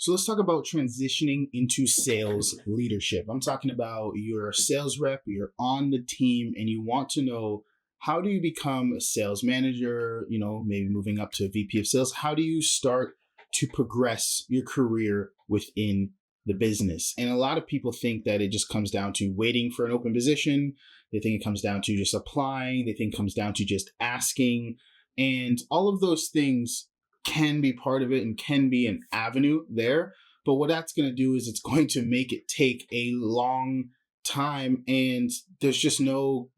So let's talk about transitioning into sales leadership. I'm talking about you're a sales rep, you're on the team, and you want to know how do you become a sales manager, maybe moving up to a VP of sales. How do you start to progress your career within the business? And a lot of people think that it just comes down to waiting for an open position. They think it comes down to just applying. They think it comes down to just asking. And all of those things can be part of it and can be an avenue there. But what that's going to do is it's going to make it take a long time, and there's just no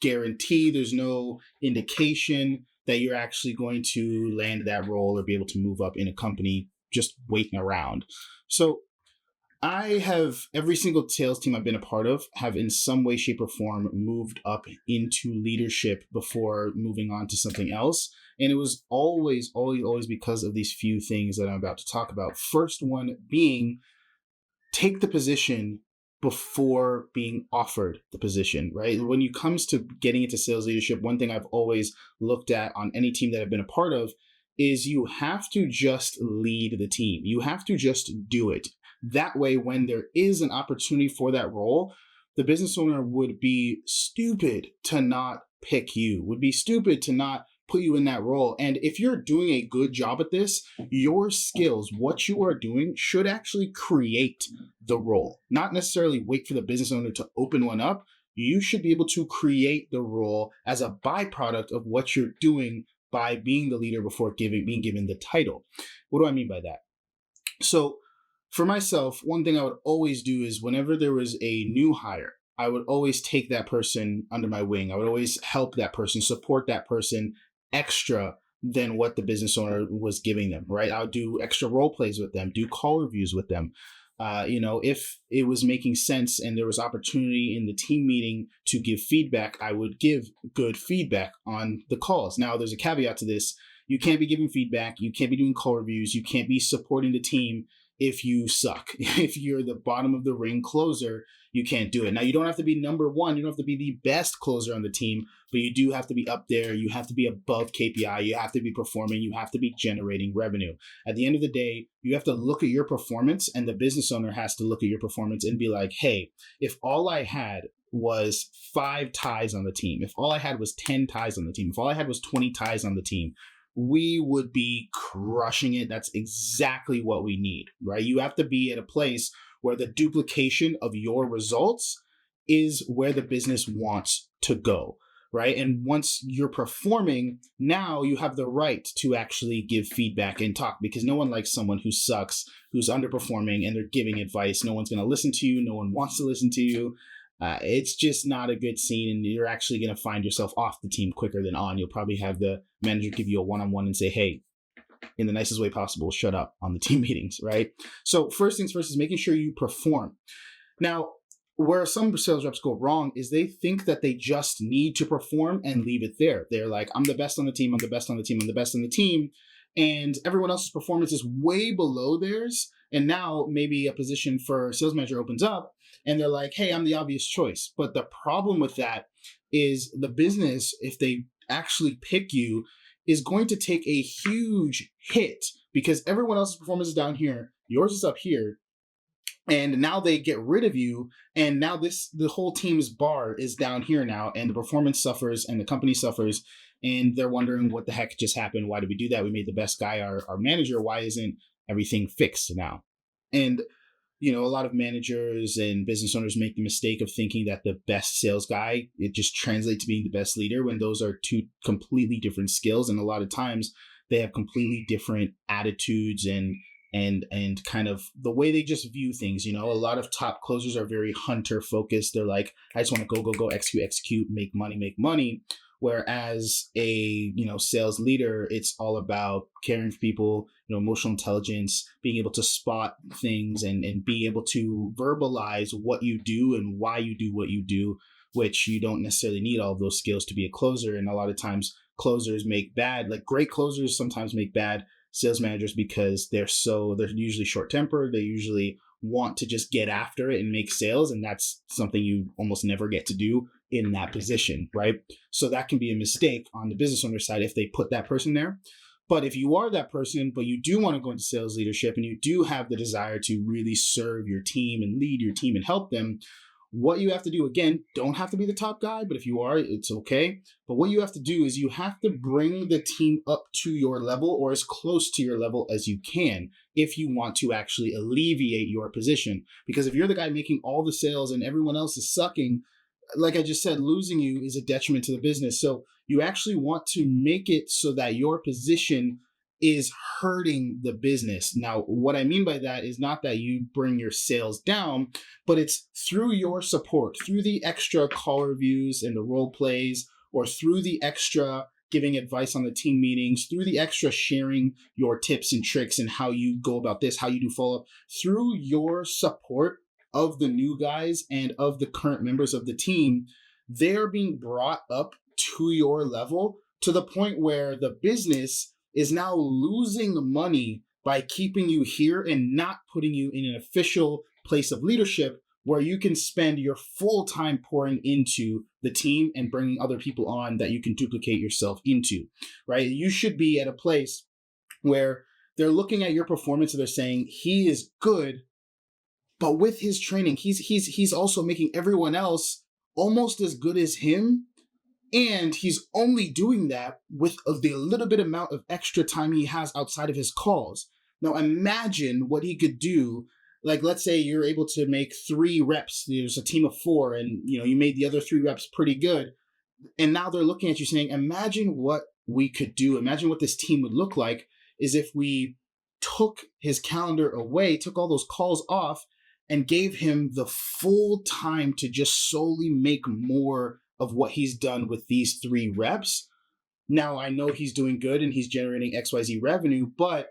guarantee, there's no indication that you're actually going to land that role or be able to move up in a company just waiting around. So I have every single sales team I've been a part of have in some way, shape, or form moved up into leadership before moving on to something else. And it was always because of these few things that I'm about to talk about. First one being take the position before being offered the position, right? When it comes to getting into sales leadership, one thing I've always looked at on any team that I've been a part of is you have to just lead the team. You have to just do it. That way, when there is an opportunity for that role, the business owner would be stupid to not pick you, would be stupid to not put you in that role. And if you're doing a good job at this, your skills, what you are doing, should actually create the role, not necessarily wait for the business owner to open one up. You should be able to create the role as a byproduct of what you're doing by being the leader before being given the title. What do I mean by that? So for myself, one thing I would always do is whenever there was a new hire, I would always take that person under my wing. I would always help that person, support that person extra than what the business owner was giving them, right? I would do extra role plays with them, do call reviews with them. If it was making sense and there was opportunity in the team meeting to give feedback, I would give good feedback on the calls. Now, there's a caveat to this. You can't be giving feedback. You can't be doing call reviews. You can't be supporting the team if you suck. If you're the bottom of the ring closer, you can't do it. Now, you don't have to be number one. You don't have to be the best closer on the team, but you do have to be up there. You have to be above KPI. You have to be performing. You have to be generating revenue. At the end of the day, you have to look at your performance, and the business owner has to look at your performance and be like, hey, if all I had was 5 ties on the team, if all I had was 10 ties on the team, if all I had was 20 ties on the team, we would be crushing it. That's exactly what we need, right? You have to be at a place where the duplication of your results is where the business wants to go, right? And once you're performing, now you have the right to actually give feedback and talk, because no one likes someone who sucks, who's underperforming, and they're giving advice. No one's going to listen to you. No one wants to listen to you. It's just not a good scene, and you're actually going to find yourself off the team quicker than on. You'll probably have the manager give you a one-on-one and say, hey, in the nicest way possible, shut up on the team meetings, right? So first things first is making sure you perform. Now, where some sales reps go wrong is they think that they just need to perform and leave it there. They're like, I'm the best on the team, I'm the best on the team, I'm the best on the team. And everyone else's performance is way below theirs. And now maybe a position for a sales manager opens up and they're like, hey, I'm the obvious choice. But the problem with that is the business, if they actually pick you, is going to take a huge hit because everyone else's performance is down here, yours is up here. And now they get rid of you, and now the whole team's bar is down here now, and the performance suffers, and the company suffers, and they're wondering what the heck just happened. Why did we do that? We made the best guy our manager. Why isn't everything fixed now? And a lot of managers and business owners make the mistake of thinking that the best sales guy, it just translates to being the best leader, when those are two completely different skills. And a lot of times they have completely different attitudes and kind of the way they just view things. A lot of top closers are very hunter focused. They're like, I just want to go, execute, make money. Whereas a, sales leader, it's all about caring for people, emotional intelligence, being able to spot things and be able to verbalize what you do and why you do what you do, which you don't necessarily need all of those skills to be a closer. And a lot of times closers make great closers sometimes make bad sales managers because they're usually short-tempered. They usually want to just get after it and make sales. And that's something you almost never get to do in that position, right? So that can be a mistake on the business owner side if they put that person there. But if you are that person, but you do want to go into sales leadership and you do have the desire to really serve your team and lead your team and help them, what you have to do, again, don't have to be the top guy, but if you are, it's okay. But what you have to do is you have to bring the team up to your level or as close to your level as you can if you want to actually alleviate your position. Because if you're the guy making all the sales and everyone else is sucking, like I just said, losing you is a detriment to the business. So you actually want to make it so that your position is hurting the business. Now, what I mean by that is not that you bring your sales down, but it's through your support, through the extra call reviews and the role plays, or through the extra giving advice on the team meetings, through the extra sharing your tips and tricks and how you go about this, how you do follow up, through your support of the new guys and of the current members of the team, they're being brought up to your level to the point where the business is now losing money by keeping you here and not putting you in an official place of leadership where you can spend your full time pouring into the team and bringing other people on that you can duplicate yourself into, right? You should be at a place where they're looking at your performance and they're saying, he is good, but with his training, he's also making everyone else almost as good as him. And he's only doing that with the little bit amount of extra time he has outside of his calls. Now imagine what he could do. Like, let's say you're able to make 3 reps. There's a team of 4 and you made the other 3 reps pretty good. And now they're looking at you saying, imagine what we could do. Imagine what this team would look like is if we took his calendar away, took all those calls off, and gave him the full time to just solely make more of what he's done with these 3 reps. Now, I know he's doing good and he's generating XYZ revenue, but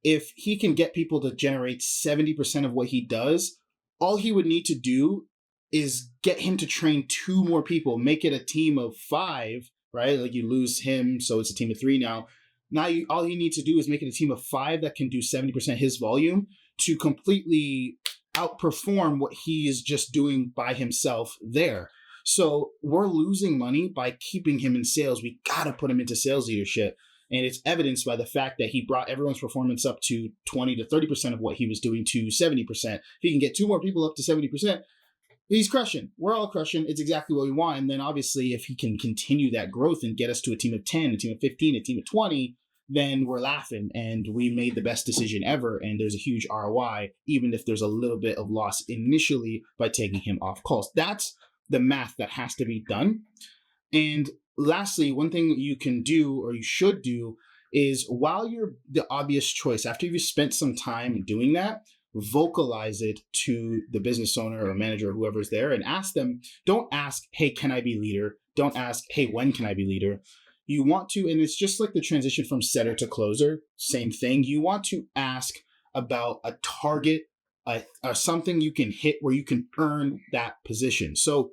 if he can get people to generate 70% of what he does, all he would need to do is get him to train 2 more people, make it a team of 5, right? Like you lose him, so it's a team of 3 now. Now, all you need to do is make it a team of 5 that can do 70% his volume to completely outperform what he is just doing by himself there. So we're losing money by keeping him in sales. We got to put him into sales leadership. And it's evidenced by the fact that he brought everyone's performance up to 20 to 30% of what he was doing to 70%. If he can get 2 more people up to 70%, he's crushing. We're all crushing. It's exactly what we want. And then obviously if he can continue that growth and get us to a team of 10, a team of 15, a team of 20, then we're laughing and we made the best decision ever. And there's a huge ROI, even if there's a little bit of loss initially by taking him off calls. That's the math that has to be done. And lastly, one thing you can do or you should do is while you're the obvious choice, after you've spent some time doing that, vocalize it to the business owner or manager or whoever's there and ask them. Don't ask, hey, can I be leader? Don't ask, hey, when can I be leader? You want to, and it's just like the transition from setter to closer, same thing. You want to ask about a target, something you can hit where you can earn that position. So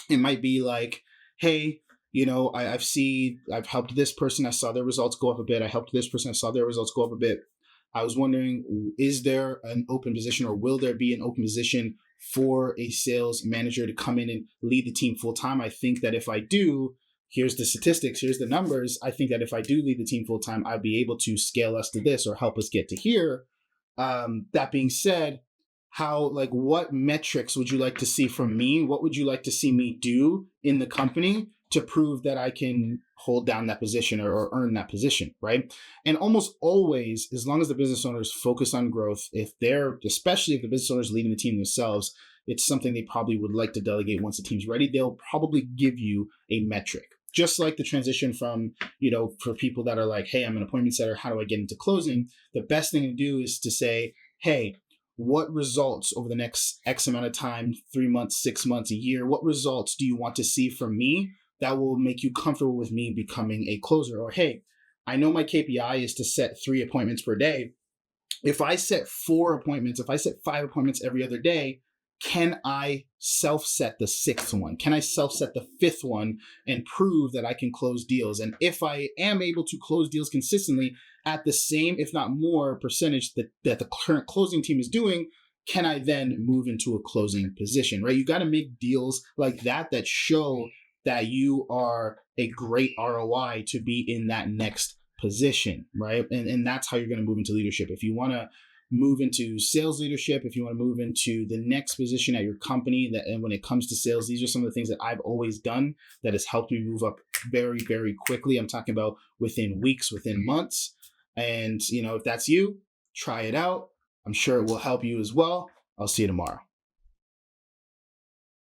it might be like, hey, I've helped this person. I saw their results go up a bit. I helped this person. I saw their results go up a bit. I was wondering, is there an open position or will there be an open position for a sales manager to come in and lead the team full time? I think that if I do, here's the statistics, here's the numbers. I think that if I do lead the team full time, I'll be able to scale us to this or help us get to here. That being said, what metrics would you like to see from me? What would you like to see me do in the company to prove that I can hold down that position or earn that position, right? And almost always, as long as the business owners focus on growth, especially if the business owners leading the team themselves, it's something they probably would like to delegate once the team's ready. They'll probably give you a metric. Just like the transition from, for people that are like, hey, I'm an appointment setter, how do I get into closing? The best thing to do is to say, hey, what results over the next X amount of time, 3 months, 6 months, a year, what results do you want to see from me that will make you comfortable with me becoming a closer? Or, hey, I know my KPI is to set 3 appointments per day. If I set 4 appointments, if I set 5 appointments every other day, can I self-set the 6th one? Can I self-set the 5th one and prove that I can close deals? And if I am able to close deals consistently at the same, if not more, percentage that the current closing team is doing, can I then move into a closing position, right? You got to make deals like that show that you are a great ROI to be in that next position, right? And that's how you're going to move into leadership. If you want to move into sales leadership, if you want to move into the next position at your company, that, and when it comes to sales, these are some of the things that I've always done that has helped me move up very, very quickly. I'm talking about within weeks, within months. And, if that's you, try it out. I'm sure it will help you as well. I'll see you tomorrow.